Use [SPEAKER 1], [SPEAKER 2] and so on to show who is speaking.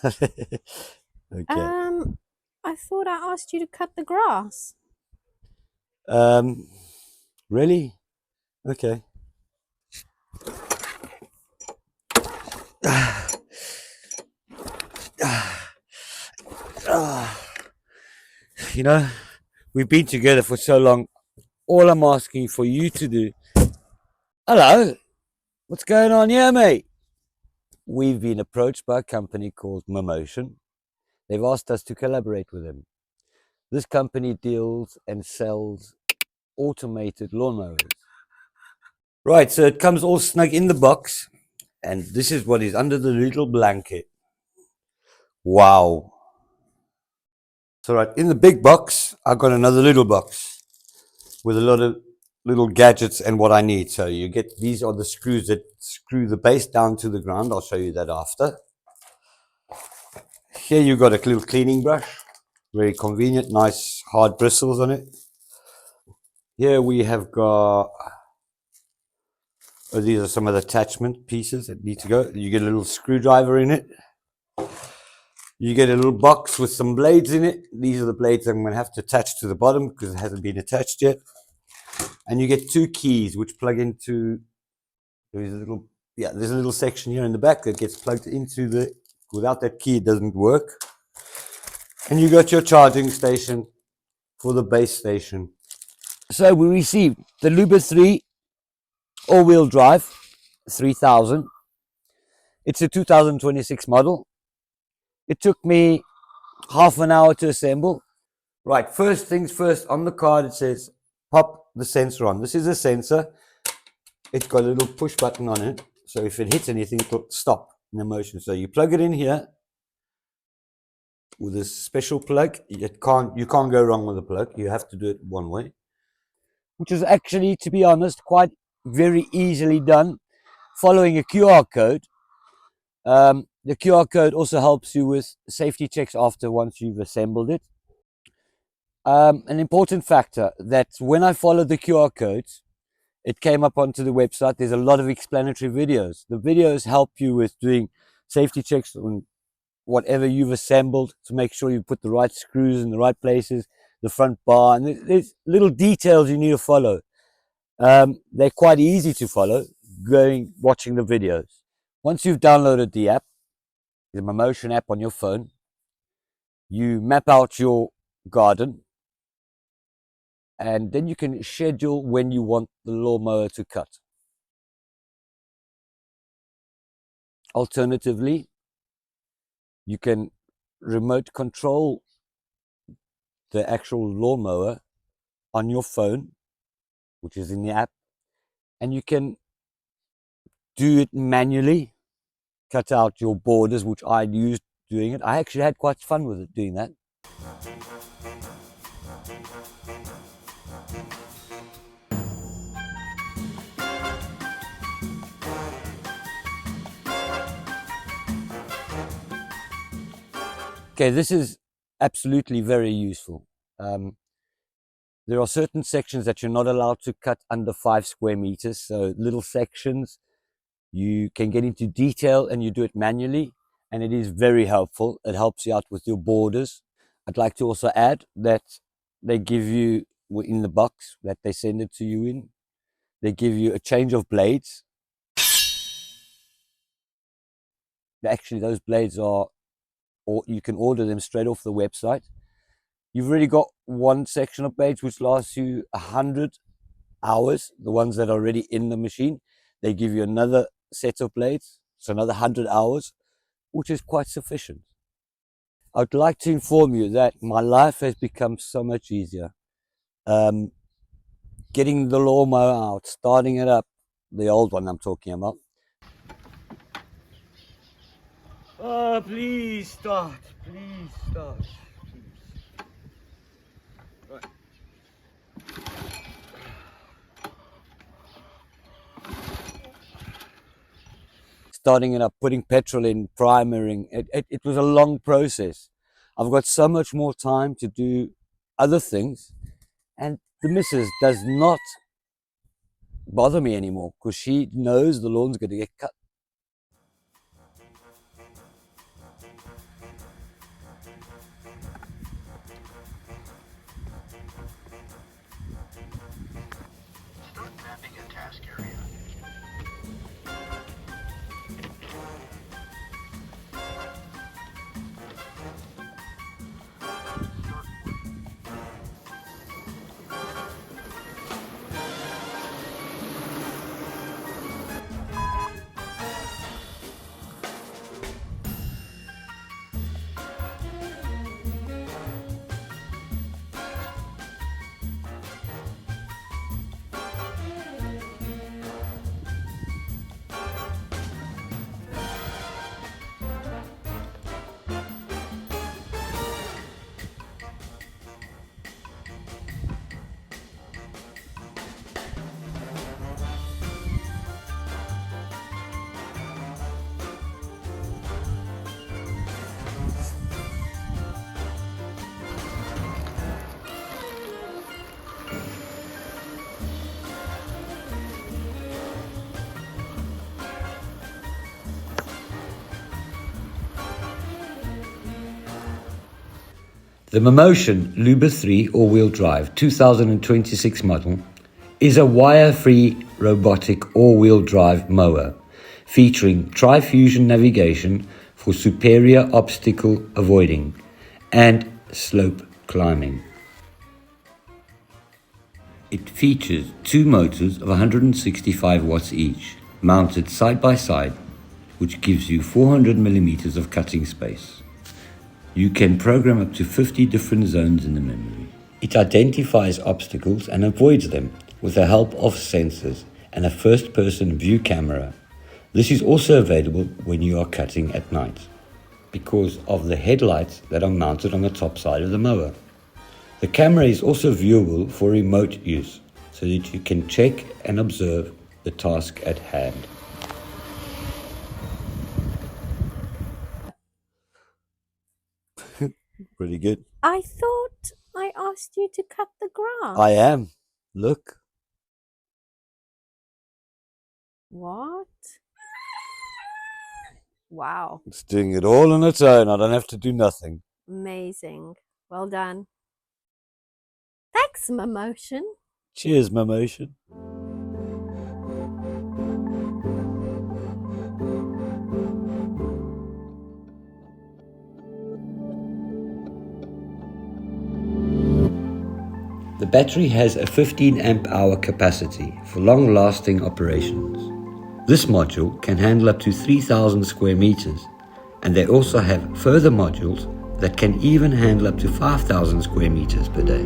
[SPEAKER 1] Okay.
[SPEAKER 2] I thought I asked you to cut the grass.
[SPEAKER 1] Um, really? Okay. You know, we've been together for so long. All I'm asking for you to do. Hello, what's going on here, mate? We've been approached by a company called Mammotion. They've asked us to collaborate with them. This company deals and sells automated lawnmowers. Right, so it comes all snug in the box, and this is what is under the little blanket. Wow. So, right, in the big box, I've got another little box with a lot of little gadgets and what I need. So, you get these are the screws that screw the base down to the ground. I'll show you that after. Here, you've got a little cleaning brush, very convenient, nice hard bristles on it. Here, we have got these are some of the attachment pieces that need to go. You get a little screwdriver in it. You get a little box with some blades in it. These are the blades I'm going to have to attach to the bottom because it hasn't been attached yet. And you get two keys which plug into, there's a little section here in the back that gets plugged into the, without that key it doesn't work. And you got your charging station for the base station. So we received the Luba 3 all-wheel drive 3000. It's a 2026 model. It took me half an hour to assemble. Right, first things first, on the card it says pop the sensor on. This is a sensor. It's got a little push button on it. So if it hits anything, it'll stop in the motion. So you plug it in here with a special plug. You can't go wrong with the plug. You have to do it one way. Which is actually, to be honest, quite very easily done following a QR code. The QR code also helps you with safety checks after once you've assembled it. An important factor that when I followed the QR codes, it came up onto the website. There's a lot of explanatory videos. The videos help you with doing safety checks on whatever you've assembled to make sure you put the right screws in the right places, the front bar, and there's little details you need to follow. They're quite easy to follow watching the videos. Once you've downloaded the app, the Mammotion app on your phone, you map out your garden, and then you can schedule when you want the lawnmower to cut. Alternatively, you can remote control the actual lawnmower on your phone, which is in the app, and you can do it manually, cut out your borders, which I used doing it. I actually had quite fun with it doing that. Okay, this is absolutely very useful. There are certain sections that you're not allowed to cut under 5 square meters. So little sections, you can get into detail and you do it manually. And it is very helpful. It helps you out with your borders. I'd like to also add that they give you, in the box that they send it to you in, they give you a change of blades. Actually, those blades are, or you can order them straight off the website. You've already got one section of blades which lasts you 100 hours, the ones that are already in the machine. They give you another set of blades, so another 100 hours, which is quite sufficient. I'd like to inform you that my life has become so much easier. Getting the lawnmower out, starting it up, the old one I'm talking about. Oh, please start, please start. Right. Starting it up, putting petrol in, primering, it was a long process. I've got so much more time to do other things, and the missus does not bother me anymore because she knows the lawn's going to get cut. The Mammotion Luba 3 all-wheel drive 2026 model is a wire-free robotic all-wheel drive mower featuring tri-fusion navigation for superior obstacle avoiding and slope climbing. It features two motors of 165 watts each, mounted side by side, which gives you 400 millimeters of cutting space. You can program up to 50 different zones in the memory. It identifies obstacles and avoids them with the help of sensors and a first-person view camera. This is also available when you are cutting at night, because of the headlights that are mounted on the top side of the mower. The camera is also viewable for remote use, so that you can check and observe the task at hand. Pretty good.
[SPEAKER 2] I thought I asked you to cut the grass.
[SPEAKER 1] I am. Look.
[SPEAKER 2] What? Wow.
[SPEAKER 1] It's doing it all on its own. I don't have to do nothing.
[SPEAKER 2] Amazing. Well done. Thanks, Mammotion.
[SPEAKER 1] Cheers, Mammotion. The battery has a 15 amp hour capacity for long-lasting operations. This module can handle up to 3,000 square meters, and they also have further modules that can even handle up to 5,000 square meters per day.